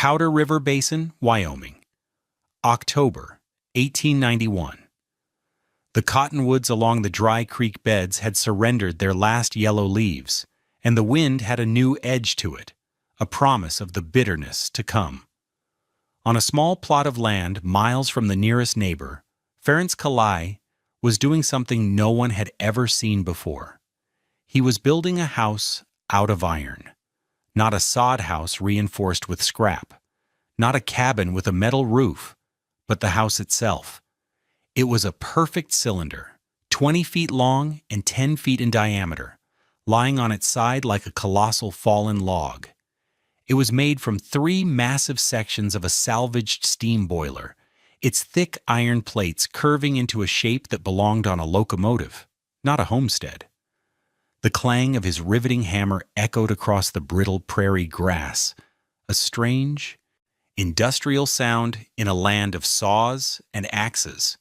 Powder River Basin, Wyoming. October, 1891. The cottonwoods along the dry creek beds had surrendered their last yellow leaves, and the wind had a new edge to it, a promise of the bitterness to come. On a small plot of land miles from the nearest neighbor, Ferenc Kalai was doing something no one had ever seen before. He was building a house out of iron. Not a sod house reinforced with scrap. Not a cabin with a metal roof, but the house itself. It was a perfect cylinder, 20 feet long and 10 feet in diameter, lying on its side like a colossal fallen log. It was made from 3 massive sections of a salvaged steam boiler, its thick iron plates curving into a shape that belonged on a locomotive, not a homestead. The clang of his riveting hammer echoed across the brittle prairie grass, a strange, industrial sound in a land of saws and axes.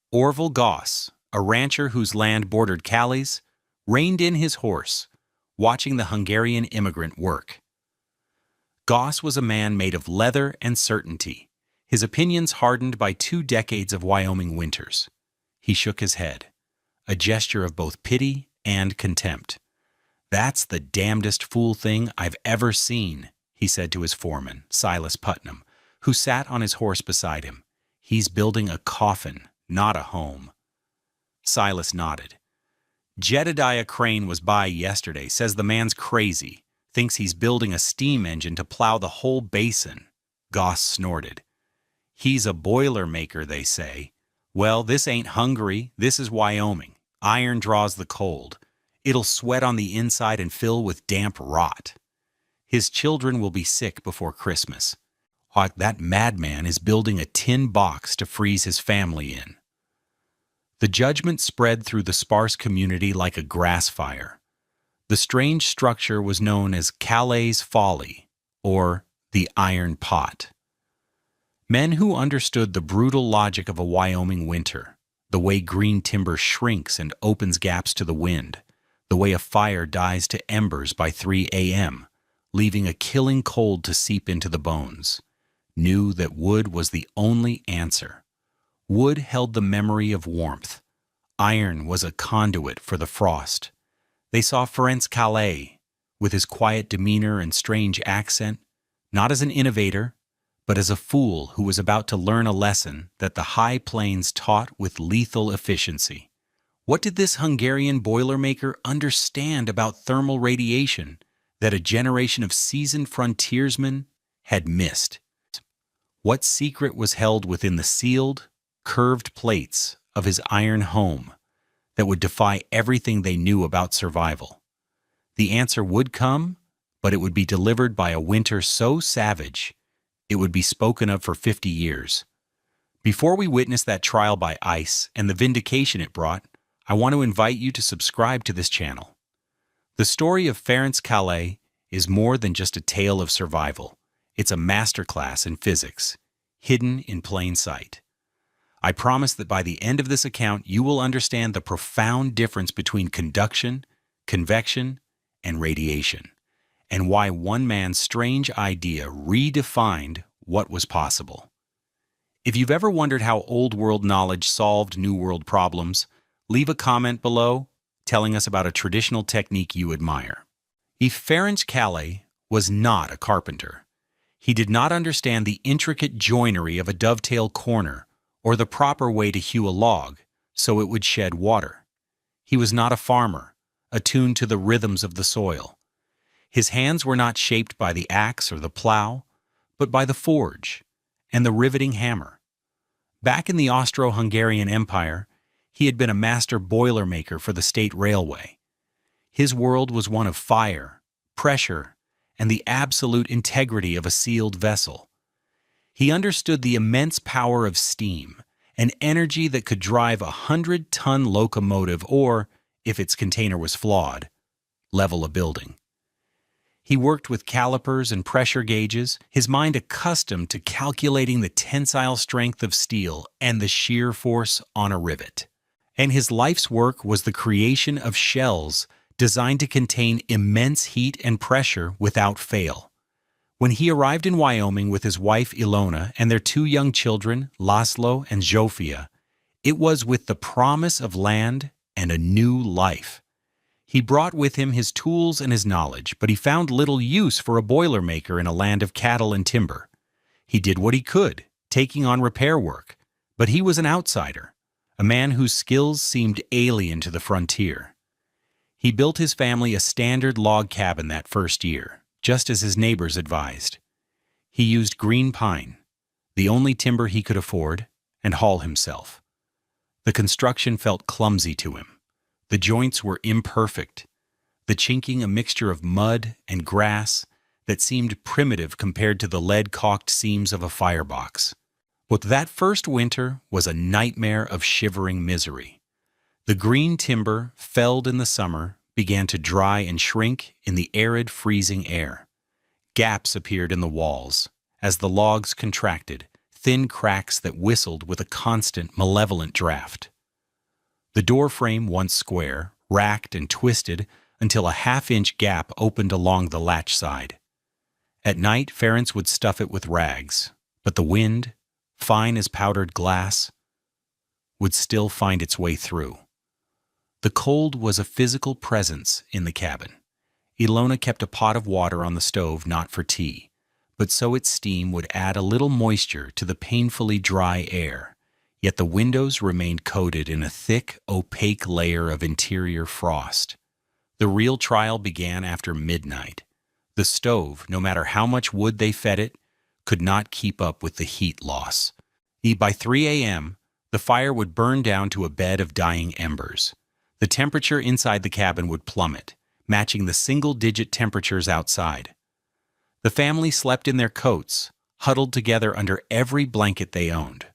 Orville Goss, a rancher whose land bordered Callie's, reined in his horse, watching the Hungarian immigrant work. Goss was a man made of leather and certainty, his opinions hardened by 2 decades of Wyoming winters. He shook his head, a gesture of both pity and contempt. "That's the damnedest fool thing I've ever seen," he said to his foreman, Silas Putnam, who sat on his horse beside him. "He's building a coffin, not a home." Silas nodded. "Jedediah Crane was by yesterday, says the man's crazy, thinks he's building a steam engine to plow the whole basin." Goss snorted. "He's a boiler maker, they say. Well, this ain't Hungary, this is Wyoming. Iron draws the cold. It'll sweat on the inside and fill with damp rot. His children will be sick before Christmas. That madman is building a tin box to freeze his family in." The judgment spread through the sparse community like a grass fire. The strange structure was known as Calais Folly, or the Iron Pot. Men who understood the brutal logic of a Wyoming winter, the way green timber shrinks and opens gaps to the wind, the way a fire dies to embers by 3 a.m., leaving a killing cold to seep into the bones, knew that wood was the only answer. Wood held the memory of warmth. Iron was a conduit for the frost. They saw Ferenc Kalai, with his quiet demeanor and strange accent, not as an innovator, but as a fool who was about to learn a lesson that the high plains taught with lethal efficiency. What did this Hungarian boilermaker understand about thermal radiation that a generation of seasoned frontiersmen had missed? What secret was held within the sealed, curved plates of his iron home that would defy everything they knew about survival? The answer would come, but it would be delivered by a winter so savage it would be spoken of for 50 years. Before we witness that trial by ice and the vindication it brought, I want to invite you to subscribe to this channel. The story of Ferenc Kalai is more than just a tale of survival. It's a masterclass in physics, hidden in plain sight. I promise that by the end of this account, you will understand the profound difference between conduction, convection, and radiation, and why one man's strange idea redefined what was possible. If you've ever wondered how Old World knowledge solved New World problems, leave a comment below telling us about a traditional technique you admire. If Ferenc Kalai was not a carpenter, he did not understand the intricate joinery of a dovetail corner or the proper way to hew a log so it would shed water. He was not a farmer, attuned to the rhythms of the soil. His hands were not shaped by the axe or the plow, but by the forge and the riveting hammer. Back in the Austro-Hungarian Empire, he had been a master boilermaker for the state railway. His world was one of fire, pressure, and the absolute integrity of a sealed vessel. He understood the immense power of steam, an energy that could drive a 100-ton locomotive or, if its container was flawed, level a building. He worked with calipers and pressure gauges, his mind accustomed to calculating the tensile strength of steel and the shear force on a rivet. And his life's work was the creation of shells designed to contain immense heat and pressure without fail. When he arrived in Wyoming with his wife Ilona and their two young children, Laszlo and Zsofia, it was with the promise of land and a new life. He brought with him his tools and his knowledge, but he found little use for a boilermaker in a land of cattle and timber. He did what he could, taking on repair work, but he was an outsider, a man whose skills seemed alien to the frontier. He built his family a standard log cabin that first year, just as his neighbors advised. He used green pine, the only timber he could afford, and haul himself. The construction felt clumsy to him. The joints were imperfect, the chinking a mixture of mud and grass that seemed primitive compared to the lead-caulked seams of a firebox. But that first winter was a nightmare of shivering misery. The green timber, felled in the summer, began to dry and shrink in the arid, freezing air. Gaps appeared in the walls. As the logs contracted, thin cracks that whistled with a constant, malevolent draft. The door frame, once square, racked and twisted until a half-inch gap opened along the latch side. At night, Ferenc would stuff it with rags, but the wind, fine as powdered glass, would still find its way through. The cold was a physical presence in the cabin. Ilona kept a pot of water on the stove, not for tea, but so its steam would add a little moisture to the painfully dry air, yet the windows remained coated in a thick, opaque layer of interior frost. The real trial began after midnight. The stove, no matter how much wood they fed it, could not keep up with the heat loss. By 3 a.m., the fire would burn down to a bed of dying embers. The temperature inside the cabin would plummet, matching the single-digit temperatures outside. The family slept in their coats, huddled together under every blanket they owned.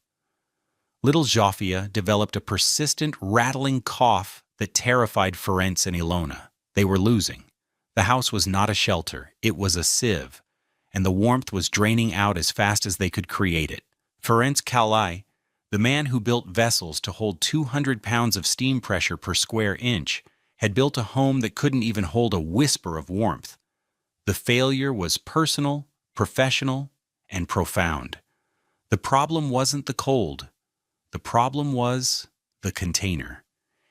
Little Zsofia developed a persistent, rattling cough that terrified Ferenc and Ilona. They were losing. The house was not a shelter, it was a sieve, and the warmth was draining out as fast as they could create it. Ferenc Kalai, the man who built vessels to hold 200 pounds of steam pressure per square inch, had built a home that couldn't even hold a whisper of warmth. The failure was personal, professional, and profound. The problem wasn't the cold. The problem was the container.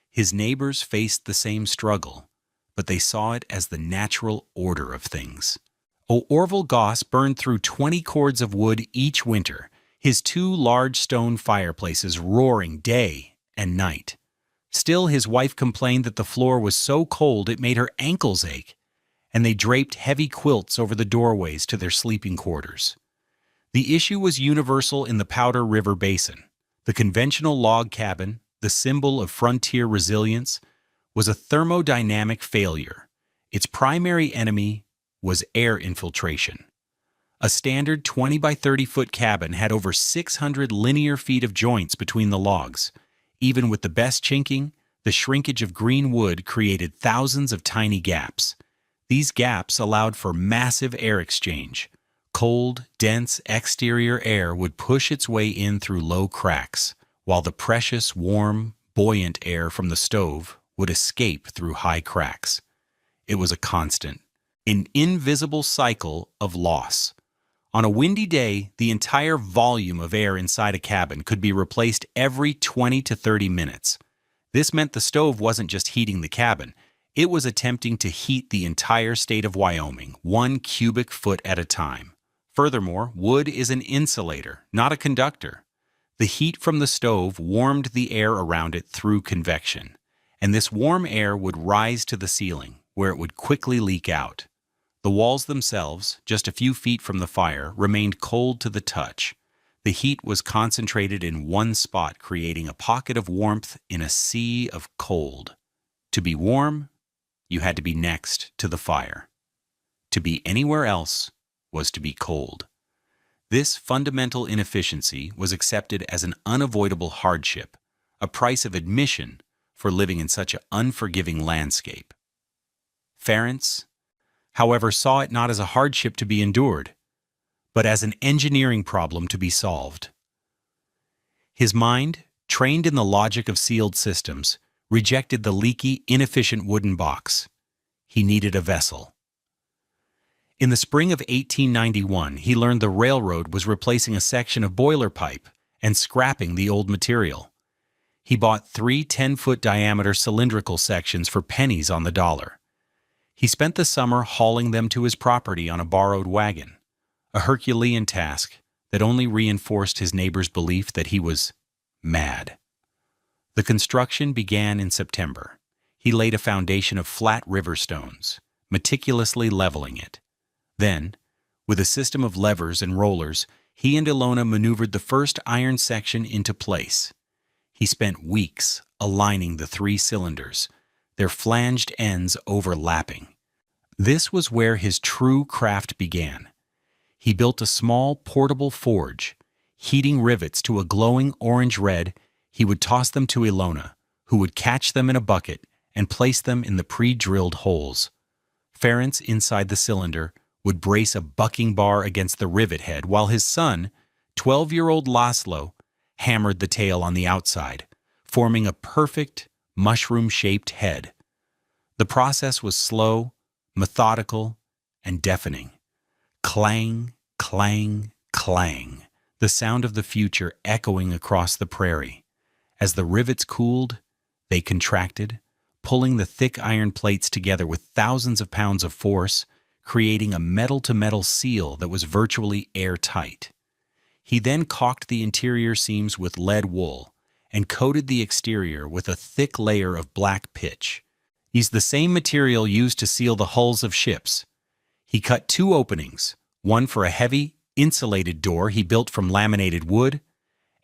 His neighbors faced the same struggle, but they saw it as the natural order of things. Orville Goss burned through 20 cords of wood each winter, his 2 large stone fireplaces roaring day and night. Still, his wife complained that the floor was so cold it made her ankles ache, and they draped heavy quilts over the doorways to their sleeping quarters. The issue was universal in the Powder River Basin. The conventional log cabin, the symbol of frontier resilience, was a thermodynamic failure. Its primary enemy was air infiltration. A standard 20 by 30 foot cabin had over 600 linear feet of joints between the logs. Even with the best chinking, the shrinkage of green wood created thousands of tiny gaps. These gaps allowed for massive air exchange. Cold, dense exterior air would push its way in through low cracks, while the precious, warm, buoyant air from the stove would escape through high cracks. It was a constant, an invisible cycle of loss. On a windy day, the entire volume of air inside a cabin could be replaced every 20 to 30 minutes. This meant the stove wasn't just heating the cabin, it was attempting to heat the entire state of Wyoming, 1 cubic foot at a time. Furthermore, wood is an insulator, not a conductor. The heat from the stove warmed the air around it through convection, and this warm air would rise to the ceiling, where it would quickly leak out. The walls themselves, just a few feet from the fire, remained cold to the touch. The heat was concentrated in one spot, creating a pocket of warmth in a sea of cold. To be warm, you had to be next to the fire. To be anywhere else was to be cold. This fundamental inefficiency was accepted as an unavoidable hardship, a price of admission for living in such an unforgiving landscape. Ferenc, however, saw it not as a hardship to be endured, but as an engineering problem to be solved. His mind, trained in the logic of sealed systems, rejected the leaky, inefficient wooden box. He needed a vessel. In the spring of 1891, he learned the railroad was replacing a section of boiler pipe and scrapping the old material. He bought 3 10-foot diameter cylindrical sections for pennies on the dollar. He spent the summer hauling them to his property on a borrowed wagon, a Herculean task that only reinforced his neighbor's belief that he was mad. The construction began in September. He laid a foundation of flat river stones, meticulously leveling it. Then, with a system of levers and rollers, he and Ilona maneuvered the first iron section into place. He spent weeks aligning the 3 cylinders, their flanged ends overlapping. This was where his true craft began. He built a small, portable forge. Heating rivets to a glowing orange red, he would toss them to Ilona, who would catch them in a bucket and place them in the pre-drilled holes. Ferenc, inside the cylinder, would brace a bucking bar against the rivet head while his son, 12-year-old Laszlo, hammered the tail on the outside, forming a perfect, mushroom-shaped head. The process was slow, methodical, and deafening. Clang, clang, clang, the sound of the future echoing across the prairie. As the rivets cooled, they contracted, pulling the thick iron plates together with thousands of pounds of force, creating a metal-to-metal seal that was virtually airtight. He then caulked the interior seams with lead wool and coated the exterior with a thick layer of black pitch. Used the same material used to seal the hulls of ships. He cut 2 openings, one for a heavy, insulated door he built from laminated wood,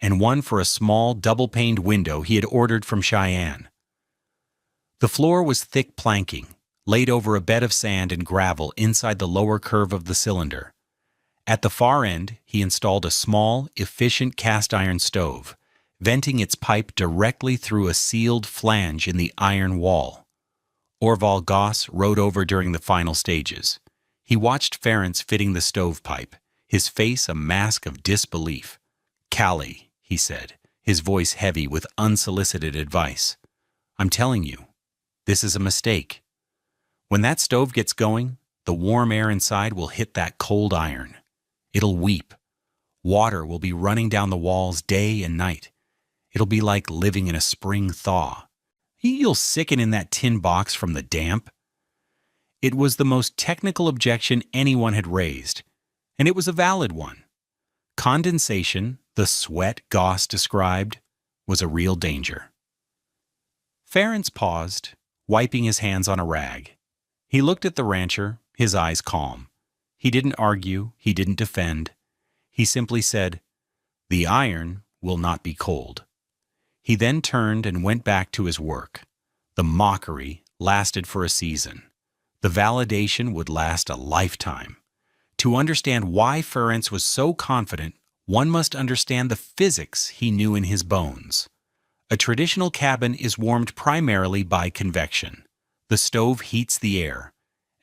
and one for a small, double-paned window he had ordered from Cheyenne. The floor was thick planking, laid over a bed of sand and gravel inside the lower curve of the cylinder. At the far end, he installed a small, efficient cast-iron stove, venting its pipe directly through a sealed flange in the iron wall. Orval Goss rode over during the final stages. He watched Ferenc fitting the stovepipe, his face a mask of disbelief. "Callie," he said, his voice heavy with unsolicited advice. "I'm telling you, this is a mistake. When that stove gets going, the warm air inside will hit that cold iron. It'll weep. Water will be running down the walls day and night. It'll be like living in a spring thaw. You'll sicken in that tin box from the damp." It was the most technical objection anyone had raised, and it was a valid one. Condensation, the sweat Goss described, was a real danger. Ferenc paused, wiping his hands on a rag. He looked at the rancher, his eyes calm. He didn't argue, he didn't defend. He simply said, "The iron will not be cold." He then turned and went back to his work. The mockery lasted for a season. The validation would last a lifetime. To understand why Ferenc was so confident, one must understand the physics he knew in his bones. A traditional cabin is warmed primarily by convection. The stove heats the air,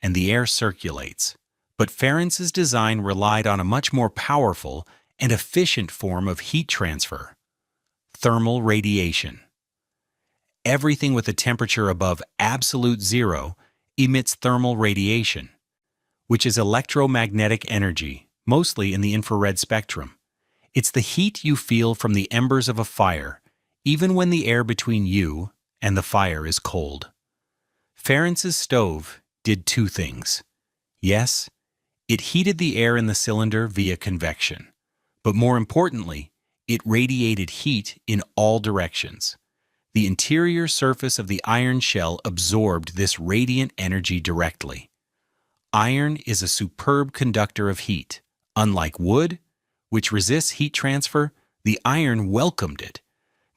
and the air circulates. But Ferenc's design relied on a much more powerful and efficient form of heat transfer: thermal radiation. Everything with a temperature above absolute zero emits thermal radiation, which is electromagnetic energy, mostly in the infrared spectrum. It's the heat you feel from the embers of a fire, even when the air between you and the fire is cold. Ferenc's stove did 2 things. Yes, it heated the air in the cylinder via convection, but more importantly, it radiated heat in all directions. The interior surface of the iron shell absorbed this radiant energy directly. Iron is a superb conductor of heat. Unlike wood, which resists heat transfer, the iron welcomed it.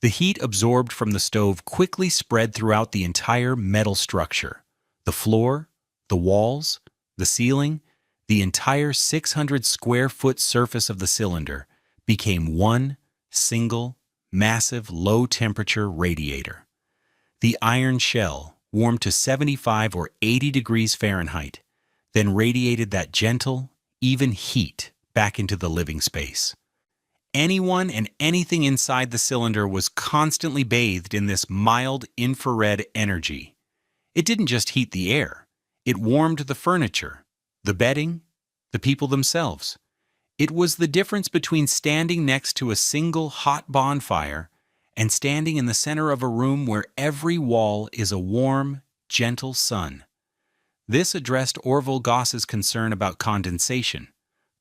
The heat absorbed from the stove quickly spread throughout the entire metal structure. The floor, the walls, the ceiling, the entire 600-square-foot surface of the cylinder became one single, massive, low-temperature radiator. The iron shell, warmed to 75 or 80 degrees Fahrenheit, then radiated that gentle, even heat back into the living space. Anyone and anything inside the cylinder was constantly bathed in this mild infrared energy. It didn't just heat the air, it warmed the furniture, The bedding, the people themselves. It was the difference between standing next to a single hot bonfire and standing in the center of a room where every wall is a warm, gentle sun. This addressed Orville Goss's concern about condensation.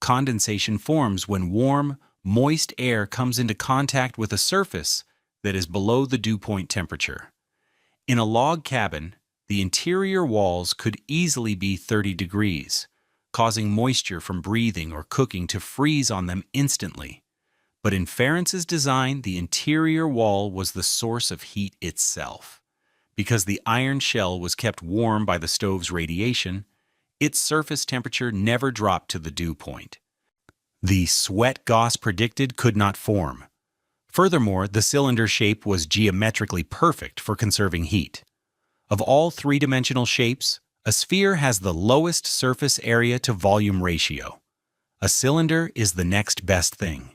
Condensation forms when warm, moist air comes into contact with a surface that is below the dew point temperature. In a log cabin, the interior walls could easily be 30 degrees, causing moisture from breathing or cooking to freeze on them instantly. But in Ferentz's design, the interior wall was the source of heat itself. Because the iron shell was kept warm by the stove's radiation, its surface temperature never dropped to the dew point. The sweat Goss predicted could not form. Furthermore, the cylinder shape was geometrically perfect for conserving heat. Of all three-dimensional shapes, a sphere has the lowest surface area to volume ratio. A cylinder is the next best thing.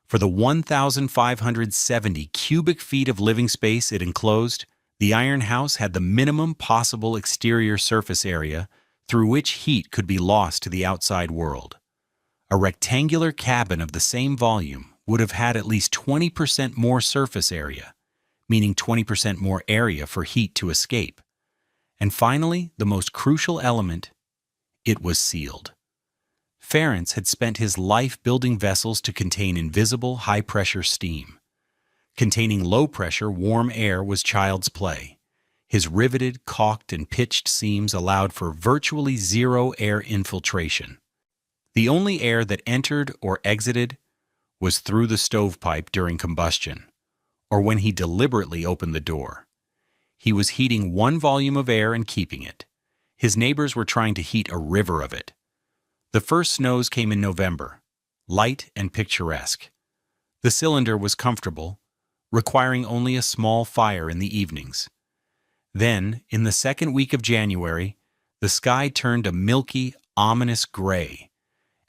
For the 1,570 cubic feet of living space it enclosed, the iron house had the minimum possible exterior surface area through which heat could be lost to the outside world. A rectangular cabin of the same volume would have had at least 20% more surface area, meaning 20% more area for heat to escape. And finally, the most crucial element, it was sealed. Ferentz had spent his life building vessels to contain invisible high-pressure steam. Containing low-pressure, warm air was child's play. His riveted, caulked, and pitched seams allowed for virtually zero air infiltration. The only air that entered or exited was through the stovepipe during combustion, or when he deliberately opened the door. He was heating one volume of air and keeping it. His neighbors were trying to heat a river of it. The first snows came in November, light and picturesque. The cylinder was comfortable, requiring only a small fire in the evenings. Then, in the second week of January, the sky turned a milky, ominous gray,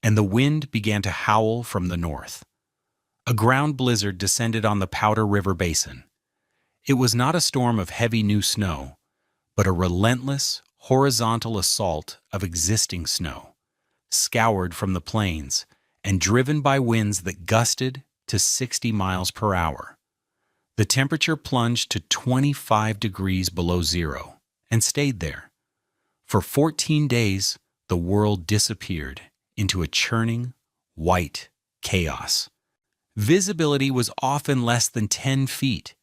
and the wind began to howl from the north. A ground blizzard descended on the Powder River Basin. It was not a storm of heavy new snow, but a relentless, horizontal assault of existing snow, scoured from the plains and driven by winds that gusted to 60 miles per hour. The temperature plunged to 25 degrees below zero and stayed there. For 14 days, the world disappeared into a churning, white chaos. Visibility was often less than 10 feet.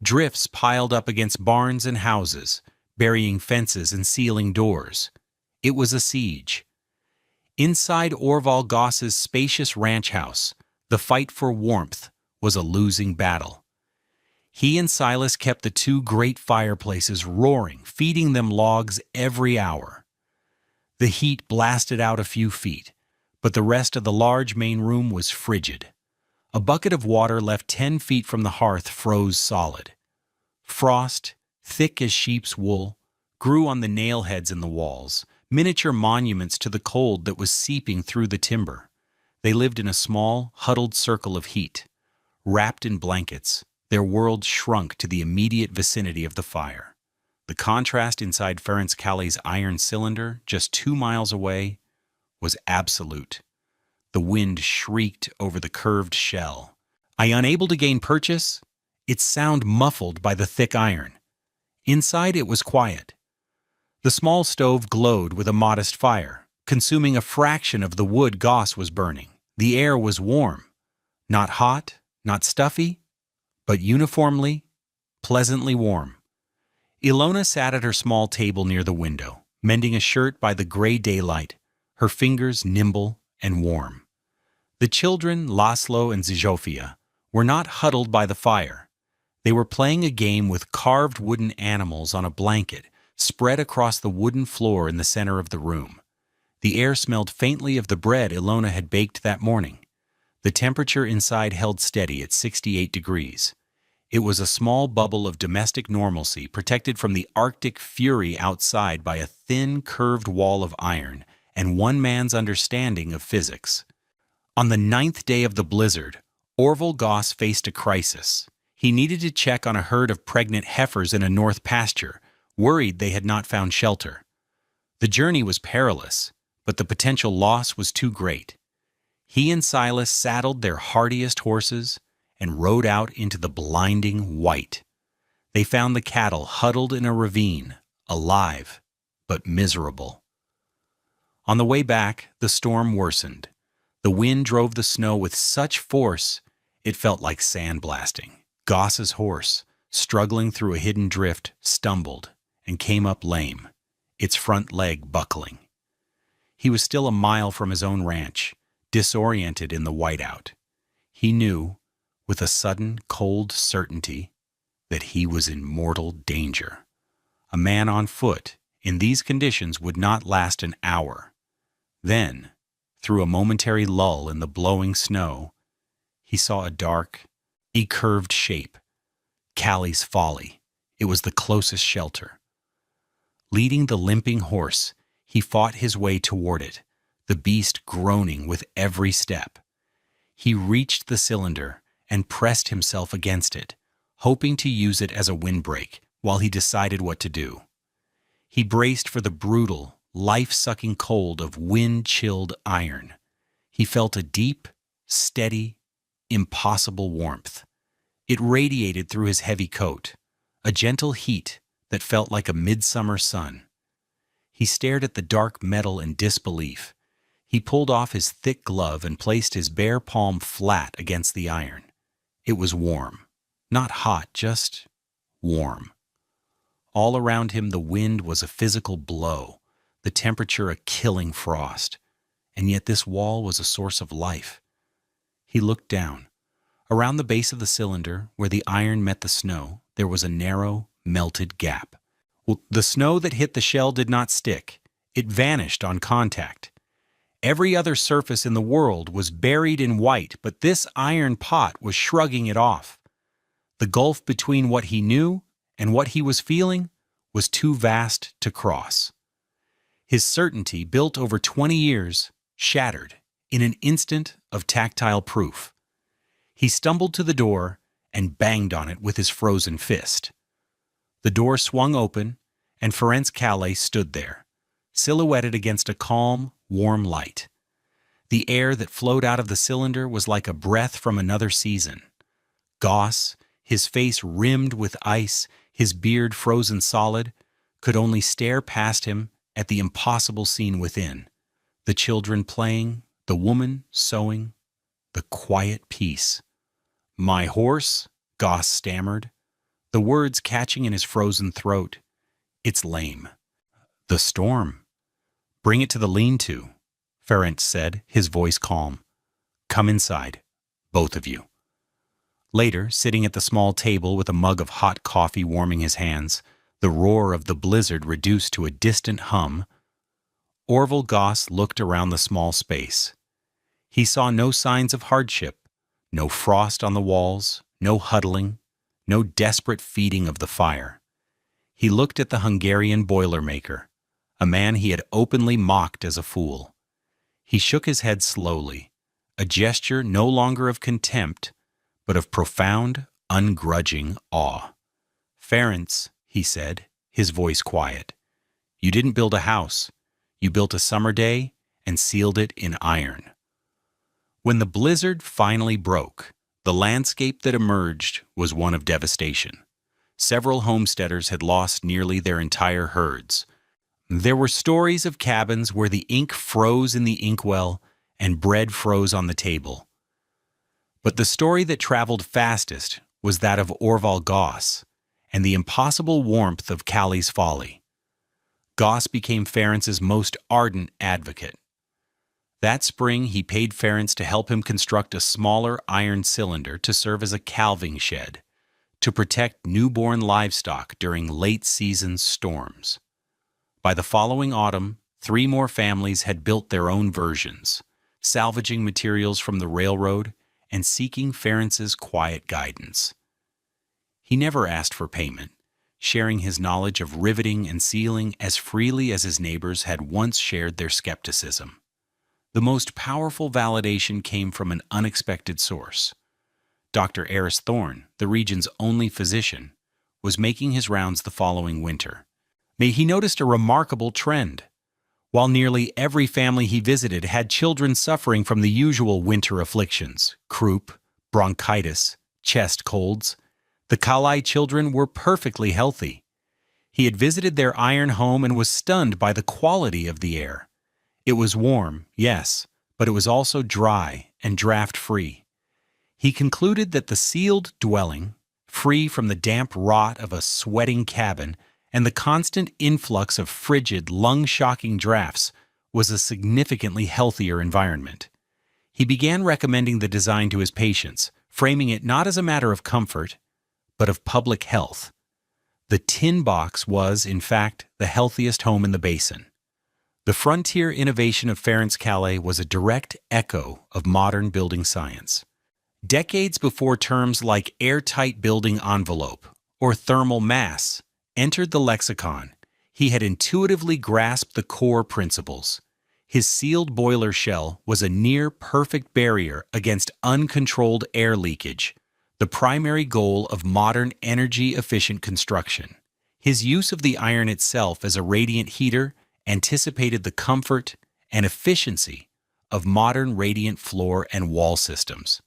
Drifts piled up against barns and houses, burying fences and sealing doors. It was a siege. Inside Orville Goss's spacious ranch house, the fight for warmth was a losing battle. He and Silas kept the two great fireplaces roaring, feeding them logs every hour. The heat blasted out a few feet, but the rest of the large main room was frigid. A bucket of water left 10 feet from the hearth froze solid. Frost, thick as sheep's wool, grew on the nail heads in the walls, miniature monuments to the cold that was seeping through the timber. They lived in a small, huddled circle of heat. Wrapped in blankets, their world shrunk to the immediate vicinity of the fire. The contrast inside Ferenc Callie's iron cylinder, just 2 miles away, was absolute. The wind shrieked over the curved shell. Unable to gain purchase, its sound muffled by the thick iron. Inside it was quiet. The small stove glowed with a modest fire, consuming a fraction of the wood Goss was burning. The air was warm. Not hot, not stuffy, but uniformly, pleasantly warm. Ilona sat at her small table near the window, mending a shirt by the gray daylight, her fingers nimble and warm. The children, Laszlo and Zsofia, were not huddled by the fire. They were playing a game with carved wooden animals on a blanket spread across the wooden floor in the center of the room. The air smelled faintly of the bread Ilona had baked that morning. The temperature inside held steady at 68 degrees. It was a small bubble of domestic normalcy protected from the Arctic fury outside by a thin, curved wall of iron and one man's understanding of physics. On the 9th day of the blizzard, Orville Goss faced a crisis. He needed to check on a herd of pregnant heifers in a north pasture, worried they had not found shelter. The journey was perilous, but the potential loss was too great. He and Silas saddled their hardiest horses and rode out into the blinding white. They found the cattle huddled in a ravine, alive, but miserable. On the way back, the storm worsened. The wind drove the snow with such force it felt like sandblasting. Goss's horse, struggling through a hidden drift, stumbled and came up lame, its front leg buckling. He was still a mile from his own ranch, disoriented in the whiteout. He knew, with a sudden, cold certainty, that he was in mortal danger. A man on foot, in these conditions, would not last an hour. Then, through a momentary lull in the blowing snow, he saw a dark, curved shape. Callie's Folly. It was the closest shelter. Leading the limping horse, he fought his way toward it, the beast groaning with every step. He reached the cylinder and pressed himself against it, hoping to use it as a windbreak while he decided what to do. He braced for the brutal, life-sucking cold of wind-chilled iron. He felt a deep, steady, impossible warmth. It radiated through his heavy coat, a gentle heat that felt like a midsummer sun. He stared at the dark metal in disbelief. He pulled off his thick glove and placed his bare palm flat against the iron. It was warm. Not hot, just warm. All around him the wind was a physical blow, the temperature a killing frost, and yet this wall was a source of life. He looked down. Around the base of the cylinder, where the iron met the snow, there was a narrow, melted gap. The snow that hit the shell did not stick. It vanished on contact. Every other surface in the world was buried in white, but this iron pot was shrugging it off. The gulf between what he knew and what he was feeling was too vast to cross. His certainty, built over 20 years, shattered in an instant of tactile proof. He stumbled to the door and banged on it with his frozen fist. The door swung open, and Ferenc Calais stood there, silhouetted against a calm, warm light. The air that flowed out of the cylinder was like a breath from another season. Goss, his face rimmed with ice, his beard frozen solid, could only stare past him at the impossible scene within. The children playing, the woman sewing, the quiet peace. "My horse," Goss stammered, the words catching in his frozen throat. "It's lame." "The storm." "Bring it to the lean-to," Ferenc said, his voice calm. "Come inside, both of you." Later, sitting at the small table with a mug of hot coffee warming his hands, the roar of the blizzard reduced to a distant hum, Orville Goss looked around the small space. He saw no signs of hardship, no frost on the walls, no huddling, no desperate feeding of the fire. He looked at the Hungarian boilermaker, a man he had openly mocked as a fool. He shook his head slowly, a gesture no longer of contempt, but of profound, ungrudging awe. "Ferenc," he said, his voice quiet, "you didn't build a house. You built a summer day and sealed it in iron." When the blizzard finally broke, the landscape that emerged was one of devastation. Several homesteaders had lost nearly their entire herds. There were stories of cabins where the ink froze in the inkwell and bread froze on the table. But the story that traveled fastest was that of Orville Goss and the impossible warmth of Callie's Folly. Goss became Ferenc's most ardent advocate. That spring, he paid Ferenc to help him construct a smaller iron cylinder to serve as a calving shed, to protect newborn livestock during late-season storms. By the following autumn, 3 more families had built their own versions, salvaging materials from the railroad and seeking Ferenc's quiet guidance. He never asked for payment, sharing his knowledge of riveting and sealing as freely as his neighbors had once shared their skepticism. The most powerful validation came from an unexpected source. Dr. Eris Thorne, the region's only physician, was making his rounds the following winter. He noticed a remarkable trend. while nearly every family he visited had children suffering from the usual winter afflictions, croup, bronchitis, chest colds. The Calais children were perfectly healthy. He had visited their iron home and was stunned by the quality of the air. It was warm, yes, but it was also dry and draft-free. He concluded that the sealed dwelling, free from the damp rot of a sweating cabin and the constant influx of frigid, lung-shocking drafts, was a significantly healthier environment. He began recommending the design to his patients, framing it not as a matter of comfort, but of public health. The tin box was, in fact, the healthiest home in the basin. The frontier innovation of Ferenc Calais was a direct echo of modern building science. Decades before terms like airtight building envelope or thermal mass entered the lexicon, he had intuitively grasped the core principles. His sealed boiler shell was a near-perfect barrier against uncontrolled air leakage, the primary goal of modern energy-efficient construction. His use of the iron itself as a radiant heater anticipated the comfort and efficiency of modern radiant floor and wall systems.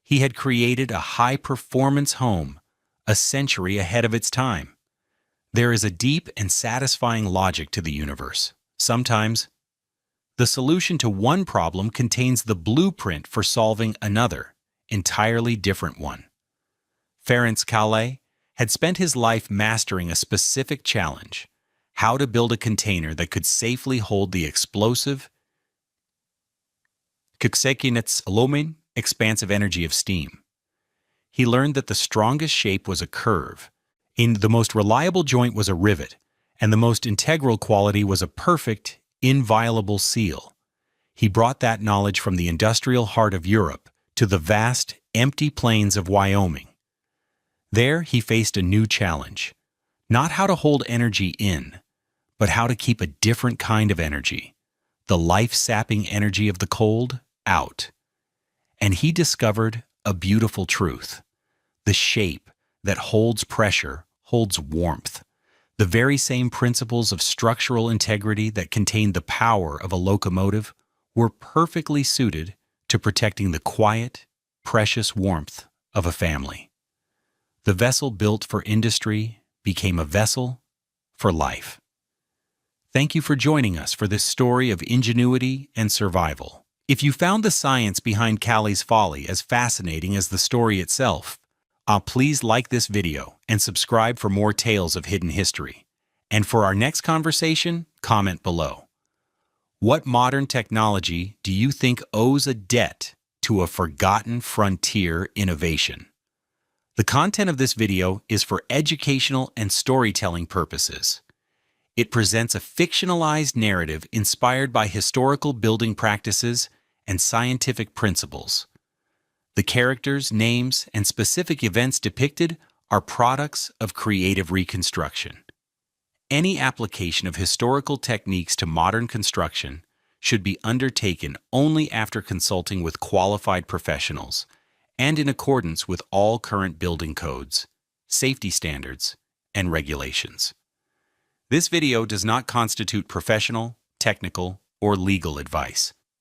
He had created a high-performance home a century ahead of its time. There is a deep and satisfying logic to the universe. Sometimes, the solution to one problem contains the blueprint for solving another, entirely different one. Ferenc Calais had spent his life mastering a specific challenge: how to build a container that could safely hold the explosive, expansive energy of steam. He learned that the strongest shape was a curve, the most reliable joint was a rivet, and the most integral quality was a perfect, inviolable seal. He brought that knowledge from the industrial heart of Europe to the vast, empty plains of Wyoming. There he faced a new challenge: not how to hold energy in, but how to keep a different kind of energy, the life-sapping energy of the cold, out. And he discovered a beautiful truth: the shape that holds pressure holds warmth. The very same principles of structural integrity that contained the power of a locomotive were perfectly suited to protecting the quiet, precious warmth of a family. The vessel built for industry became a vessel for life. Thank you for joining us for this story of ingenuity and survival. If you found the science behind Callie's folly as fascinating as the story itself, please like this video and subscribe for more tales of hidden history. And for our next conversation, comment below. What modern technology do you think owes a debt to a forgotten frontier innovation? The content of this video is for educational and storytelling purposes. It presents a fictionalized narrative inspired by historical building practices and scientific principles. The characters, names, and specific events depicted are products of creative reconstruction. Any application of historical techniques to modern construction should be undertaken only after consulting with qualified professionals and in accordance with all current building codes, safety standards, and regulations. This video does not constitute professional, technical, or legal advice.